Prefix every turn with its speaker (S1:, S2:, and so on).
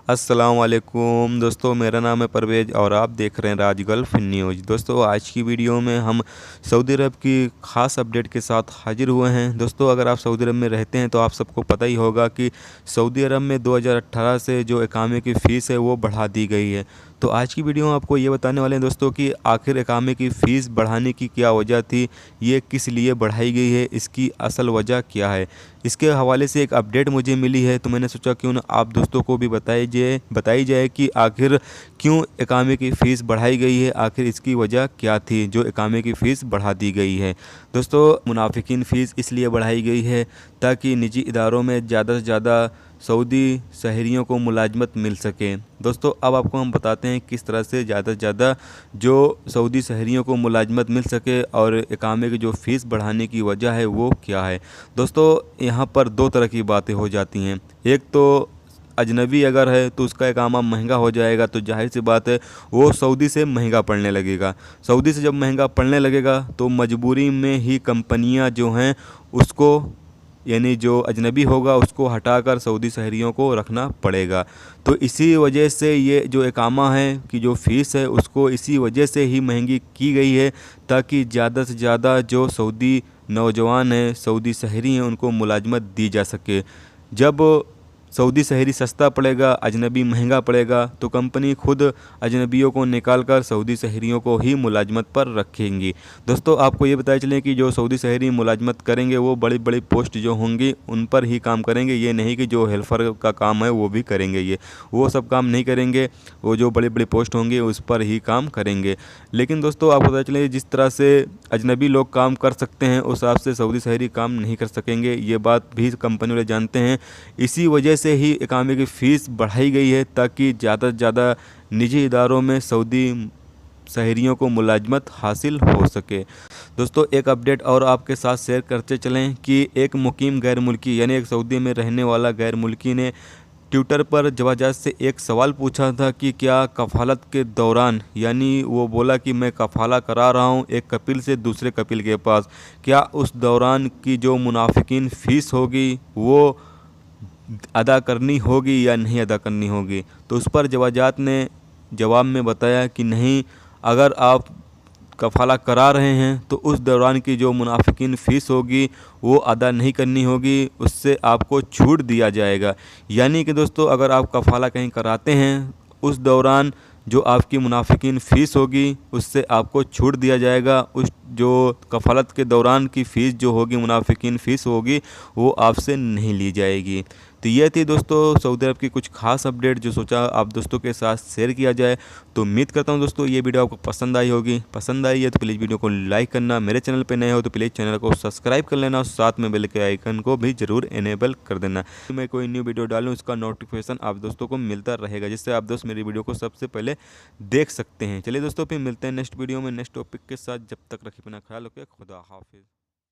S1: अस्सलाम वालेकुम दोस्तों, मेरा नाम है परवेज़ और आप देख रहे हैं राज गल्फ न्यूज़। दोस्तों, आज की वीडियो में हम सऊदी अरब की ख़ास अपडेट के साथ हाजिर हुए हैं। दोस्तों, अगर आप सऊदी अरब में रहते हैं तो आप सबको पता ही होगा कि सऊदी अरब में 2018 से जो इकामे की फ़ीस है वो बढ़ा दी गई है। तो आज की वीडियो में आपको ये बताने वाले हैं दोस्तों कि आखिर इकामे की फ़ीस बढ़ाने की क्या वजह थी, ये किस लिए बढ़ाई गई है, इसकी असल वजह क्या है। इसके हवाले से एक अपडेट मुझे मिली है, तो मैंने सोचा क्यों ना आप दोस्तों को भी बताई जाए कि आखिर क्यों इकामे की फ़ीस बढ़ाई गई है, आखिर इसकी वजह क्या थी जो इकामे की फ़ीस बढ़ा दी गई है। दोस्तों, मुनाफिकीन फ़ीस इसलिए बढ़ाई गई है ताकि निजी इदारों में ज़्यादा से ज़्यादा सऊदी शहरियों को मुलाजमत मिल सके। दोस्तों, अब आपको हम बताते हैं किस तरह से ज़्यादा से ज़्यादा जो सऊदी शहरियों को मुलाजमत मिल सके और इकामे की जो फ़ीस बढ़ाने की वजह है वो क्या है। दोस्तों, यहाँ पर दो तरह की बातें हो जाती हैं। एक तो अजनबी अगर है तो उसका इकामा महंगा हो जाएगा, तो जाहिर सी बात है वो सऊदी से महंगा पड़ने लगेगा। सऊदी से जब महंगा पड़ने लगेगा तो मजबूरी में ही कंपनियां जो हैं उसको, यानी जो अजनबी होगा उसको हटाकर सऊदी शहरियों को रखना पड़ेगा। तो इसी वजह से ये जो इकामा है कि जो फ़ीस है उसको इसी वजह से ही महंगी की गई है ताकि ज़्यादा से ज़्यादा जो सऊदी नौजवान हैं, सऊदी शहरी हैं, उनको मुलाजमत दी जा सके। जब सऊदी शहरी सस्ता पड़ेगा, अजनबी महंगा पड़ेगा, तो कंपनी खुद अजनबियों को निकाल कर सऊदी शहरियों को ही मुलाजमत पर रखेंगी। दोस्तों, आपको ये बताया चलें कि जो सऊदी शहरी मुलाजमत करेंगे वो बड़ी बड़ी पोस्ट जो होंगी उन पर ही काम करेंगे। ये नहीं कि जो हेल्पर का काम है वो भी करेंगे, ये वो सब काम नहीं करेंगे। वो जो बड़ी बड़ी पोस्ट होंगी उस पर ही काम करेंगे। लेकिन दोस्तों, आपको पता चले जिस तरह से अजनबी लोग काम कर सकते हैं उस हिसाब से सऊदी शहरी काम नहीं कर सकेंगे, ये बात भी कंपनी वाले जानते हैं। इसी वजह से ही इकामे की फ़ीस बढ़ाई गई है ताकि ज़्यादा से ज़्यादा निजी इदारों में सऊदी शहरियों को मुलाजमत हासिल हो सके। दोस्तों, एक अपडेट और आपके साथ शेयर करते चलें कि एक मुकीम गैर मुल्की, यानी एक सऊदी में रहने वाला गैर मुल्की ने ट्विटर पर जवाजात से एक सवाल पूछा था कि क्या कफ़ालत के दौरान, यानी वो बोला कि मैं कफ़ाला करा रहा हूँ एक कपिल से दूसरे कपिल के पास, क्या उस दौरान की जो मुनाफिकीन फ़ीस होगी वो अदा करनी होगी या नहीं अदा करनी होगी। तो उस पर जवाजात ने जवाब में बताया कि नहीं, अगर आप कफ़ाला करा रहे हैं तो उस दौरान की जो मुनाफिकीन फ़ीस होगी वो अदा नहीं करनी होगी, उससे आपको छूट दिया जाएगा। यानी कि दोस्तों, अगर आप कफ़ाला कहीं कराते हैं उस दौरान जो आपकी मुनाफिकीन फ़ीस होगी उससे आपको छूट दिया जाएगा। उस जो कफ़ालत के दौरान की फ़ीस जो होगी, मुनाफिकीन फ़ीस होगी, वो आपसे नहीं ली जाएगी। तो ये थी दोस्तों सऊदी अरब की कुछ खास अपडेट जो सोचा आप दोस्तों के साथ शेयर किया जाए। तो उम्मीद करता हूँ दोस्तों ये वीडियो आपको पसंद आई होगी। पसंद आई है तो प्लीज़ वीडियो को लाइक करना, मेरे चैनल पे नए हो तो प्लीज़ चैनल को सब्सक्राइब कर लेना और साथ में बेल के आइकन को भी ज़रूर इनेबल कर देना। मैं कोई न्यू वीडियो डालूँ उसका नोटिफिकेशन आप दोस्तों को मिलता रहेगा, जिससे आप दोस्त मेरी वीडियो को सबसे पहले देख सकते हैं। चलिए दोस्तों, फिर मिलते हैं नेक्स्ट वीडियो में नेक्स्ट टॉपिक के साथ। जब तक रखिए अपना ख्याल रखिए। खुदा हाफिज़।